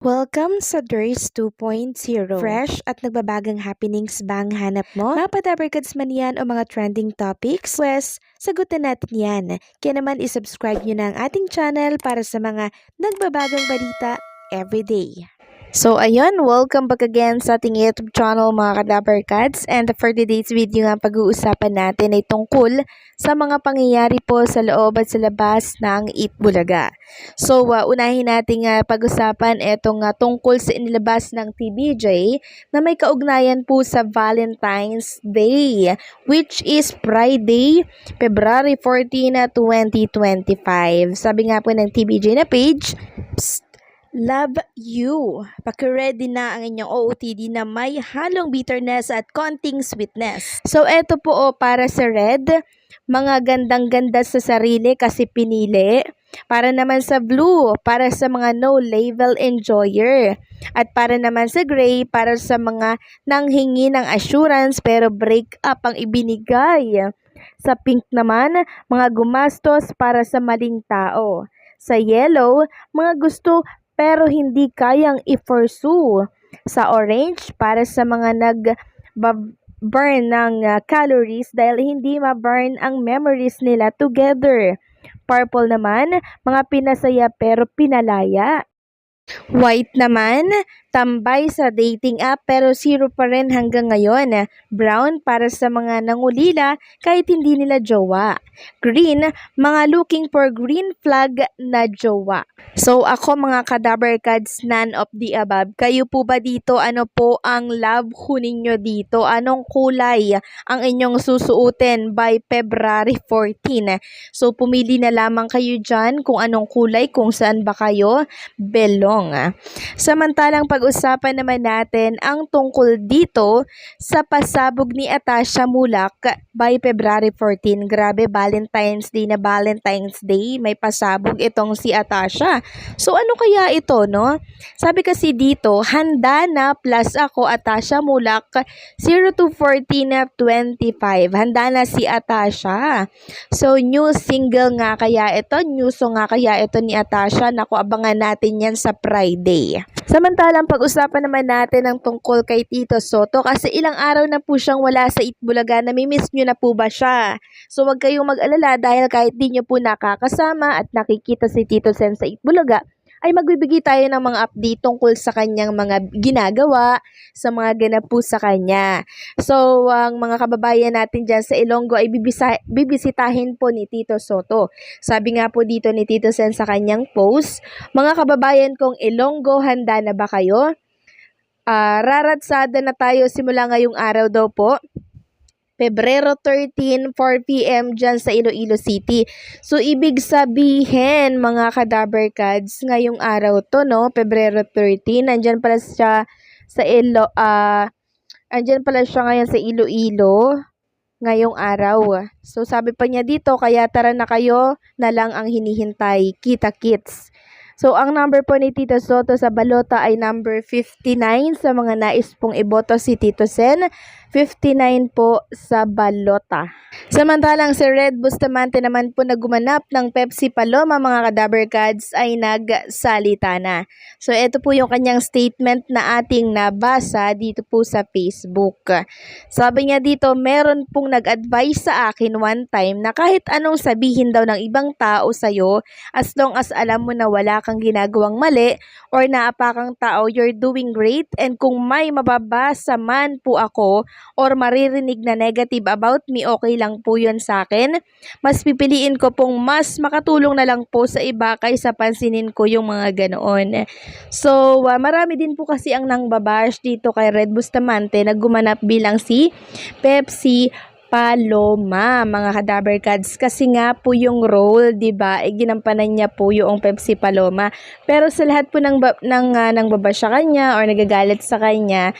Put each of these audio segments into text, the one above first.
Welcome sa DRS 2.0. Fresh at nagbabagang happenings ba ang hanap mo? Mga padabarkads man yan o mga trending topics? Pwes, sagutin natin yan. Kaya naman isubscribe nyo na ang ating channel para sa mga nagbabagang balita everyday. So ayun, welcome back again sa ating YouTube channel mga kadabarkads, and for today's video nga pag-uusapan natin ay tungkol sa mga pangyayari po sa loob at sa labas ng Itbulaga. So unahin natin pag-usapan itong tungkol sa inilabas ng TVJ na may kaugnayan po sa Valentine's Day, which is Friday, February 14, 2025. Sabi nga po ng TVJ na page, Love you. Paki-ready na ang inyong OOTD na may halong bitterness at konting sweetness. So, eto po para sa Red, mga gandang-ganda sa sarili kasi pinili. Para naman sa Blue, para sa mga no-label enjoyer. At para naman sa Gray, para sa mga nanghingi ng assurance pero break up ang ibinigay. Sa Pink naman, mga gumastos para sa maling tao. Sa Yellow, mga gusto pero hindi kayang i-pursue. Sa Orange, para sa mga nag-burn ng calories dahil hindi ma-burn ang memories nila together. Purple naman, mga pinasaya pero pinalaya. White naman, tambay sa dating app pero zero pa rin hanggang ngayon. Brown para sa mga nangulila kahit hindi nila jowa. Green, mga looking for green flag na jowa. So ako mga kadabarkads, none of the above. Kayo po ba dito? Ano po ang love ninyo dito? Anong kulay ang inyong susuotin by February 14? So pumili na lamang kayo dyan kung anong kulay, kung saan ba kayo belong. Samantalang pag-usapan naman natin ang tungkol dito sa pasabog ni Atasha Mulak by February 14. Grabe, Valentine's Day na Valentine's Day, may pasabog itong si Atasha. So ano kaya ito, no? Sabi kasi dito, handa na plus ako Atasha Mulak 0 to 14 25. Handa na si Atasha. So new single nga kaya ito, new song nga kaya ito ni Atasha. Naku, abangan natin yan sa Friday. Samantalang pag-usapan naman natin ang tungkol kay Tito Sotto kasi ilang araw na po siyang wala sa Itbulaga. Namimiss nyo na po ba siya? So wag kayong mag-alala dahil kahit di nyo po nakakasama at nakikita si Tito Sen sa Itbulaga, ay magbibigay tayo ng mga update tungkol sa kanyang mga ginagawa, sa mga ganap po sa kanya. So, ang mga kababayan natin dyan sa Ilonggo ay bibisitahin po ni Tito Sotto. Sabi nga po dito ni Tito Sen sa kanyang post, mga kababayan kong Ilonggo, handa na ba kayo? Raratsada na tayo simula ngayong araw daw po. Pebrero 13, 4 p.m. dyan sa Iloilo City. So, ibig sabihin, mga kadabarkads, ngayong araw to, no? Pebrero 13, nandyan pala siya sa andyan pala siya ngayon sa Iloilo ngayong araw. So, sabi pa niya dito, kaya tara na kayo na lang ang hinihintay. Kita-kits. So, ang number po ni Tito Sotto sa balota ay number 59 sa mga nais pong iboto si Tito Sen. 59 po sa balota. Samantalang si Red Bustamante naman po na gumanap ng Pepsi Paloma mga kadabarkads ay nagsalita na. So, ito po yung kanyang statement na ating nabasa dito po sa Facebook. Sabi niya dito, meron pong nag-advise sa akin one time na kahit anong sabihin daw ng ibang tao sa'yo, as long as alam mo na wala kang ginagawang mali or naapakang tao, you're doing great, and kung may mababasa man po ako or maririnig na negative about me, okay lang po yun sa akin. Mas pipiliin ko pong mas makatulong na lang po sa iba kaysa pansinin ko yung mga ganoon. So, marami din po kasi ang nangbabash dito kay Red Bustamante na gumanap bilang si Pepsi Paloma, mga kadabarkads, kasi nga po yung role, 'di ba? Ginampanan niya po yung Pepsi Paloma. Pero sa lahat po ng babash sa kanya or nagagalit sa kanya,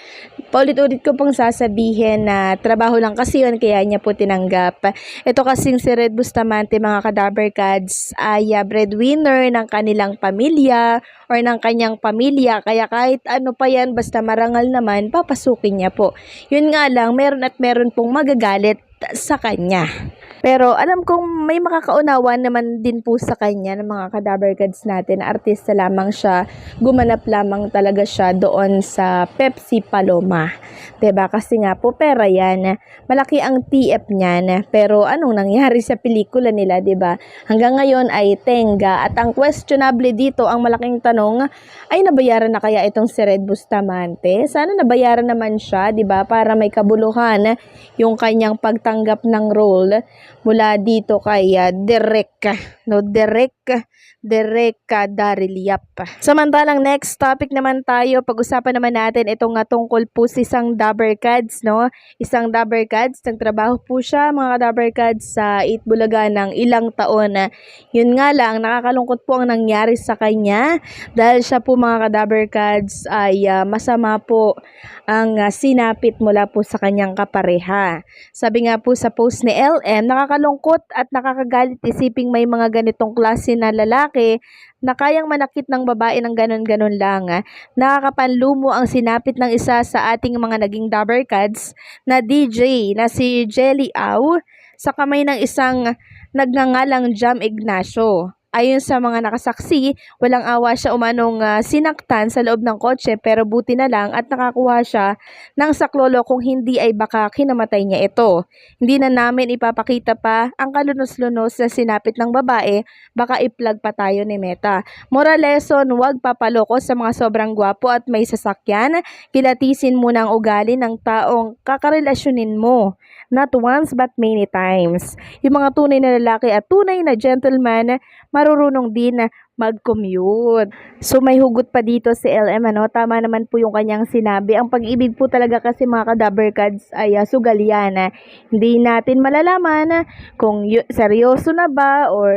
paulit-ulit ko pong sasabihin na trabaho lang kasi yun kaya niya po tinanggap. Ito kasing si Red Bustamante, mga kadabarkads, ay breadwinner ng kanilang pamilya or ng kanyang pamilya, kaya kahit ano pa yan, basta marangal naman, papasukin niya po. Yun nga lang, meron pong magagalit sa kanya. Pero alam kong may makakaunawa naman din po sa kanya ng mga Kadaver Gods natin. Artista lamang siya, gumanap lamang talaga siya doon sa Pepsi Paloma. 'Di ba? Kasi nga po pera yan. Malaki ang TF niyan. Pero anong nangyari sa pelikula nila, 'di ba? Hanggang ngayon ay tenga. At ang questionable dito, ang malaking tanong, ay nabayaran na kaya itong si Red Bustamante? Sana nabayaran naman siya, 'di ba? Para may kabuluhan yung kanyang pagtanggap ng role mula dito kay Derek Dariliap. Samantalang next topic naman tayo, pag-usapan naman natin itong tungkol po sa isang Dabber Gods, no? Isang Dabber Gods, nagtrabaho po siya mga Dabber Gods sa 8 Bulaga ng ilang taon. Yun nga lang, nakakalungkot po ang nangyari sa kanya dahil siya po mga Dabber Gods ay masama po ang sinapit mula po sa kanyang kapareha. Sabi nga po sa post ni LM, nakakalungkot at nakakagalit isiping may mga ganitong klase na lalaki na kayang manakit ng babae ng ganon-ganon lang. Nakakapanlumo ang sinapit ng isa sa ating mga naging Dabber Gods na DJ na si Jelly Au sa kamay ng isang nagngangalang Jam Ignacio. Ayon sa mga nakasaksi, walang awa siya umanong sinaktan sa loob ng kotse pero buti na lang at nakakuha siya ng saklolo kung hindi ay baka kinamatay niya ito. Hindi na namin ipapakita pa ang kalunos-lunos na sinapit ng babae, baka i-plug pa tayo ni Meta. Moral lesson, huwag papaloko sa mga sobrang gwapo at may sasakyan. Kilatisin mo ng ugali ng taong kakarelasyonin mo. Not once but many times. Yung mga tunay na lalaki at tunay na gentleman, marurunong din na mag-commute. So may hugot pa dito si LM, ano? Tama naman po yung kanyang sinabi. Ang pag-ibig po talaga kasi mga Kadaver Gods ay sugal yan. Hindi natin malalaman kung seryoso na ba or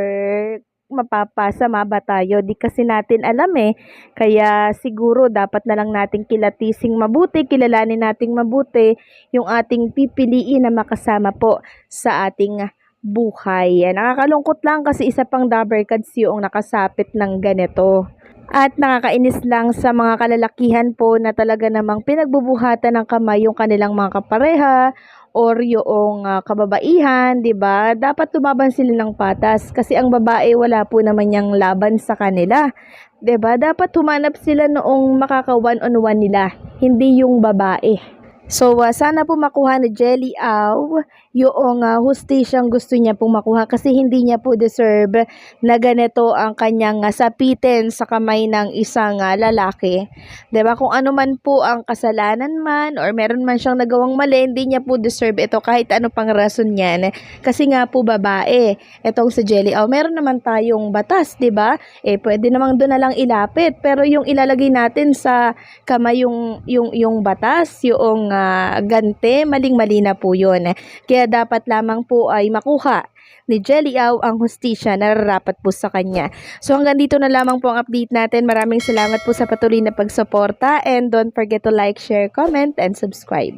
mapapasama ba tayo. Di kasi natin alam eh. Kaya siguro dapat na lang nating kilatising mabuti, kilalanin nating mabuti yung ating pipiliin na makasama po sa ating buhay. Nakakalungkot lang kasi isa pang Dabber Gods yung nakasapit ng ganito. At nakakainis lang sa mga kalalakihan po na talaga namang pinagbubuhatan ng kamay yung kanilang mga kapareha or yung kababaihan, 'di ba? Dapat lumaban sila ng patas kasi ang babae wala po naman yang laban sa kanila. 'Di ba? Dapat humanap sila noong makaka one-on-one nila, hindi yung babae. So, sana po makuha ni Jelly Au yung hustisyang gusto niya pong makuha kasi hindi niya po deserve na ganito ang kanyang sapitin sa kamay ng isang lalaki. 'Di ba? Kung ano man po ang kasalanan man or meron man siyang nagawang mali, hindi niya po deserve ito kahit ano pang rason niyan. Kasi nga po babae, etong si Jelly Au, meron naman tayong batas, 'di ba? Pwede namang doon na lang ilapit, pero yung ilalagay natin sa kamay yung batas, yung gante, maling-mali na po yun. Kaya dapat lamang po ay makuha ni Jelly Au ang hustisya na nararapat po sa kanya. So hanggang dito na lamang po ang update natin. Maraming salamat po sa patuloy na pagsuporta and don't forget to like, share, comment, and subscribe.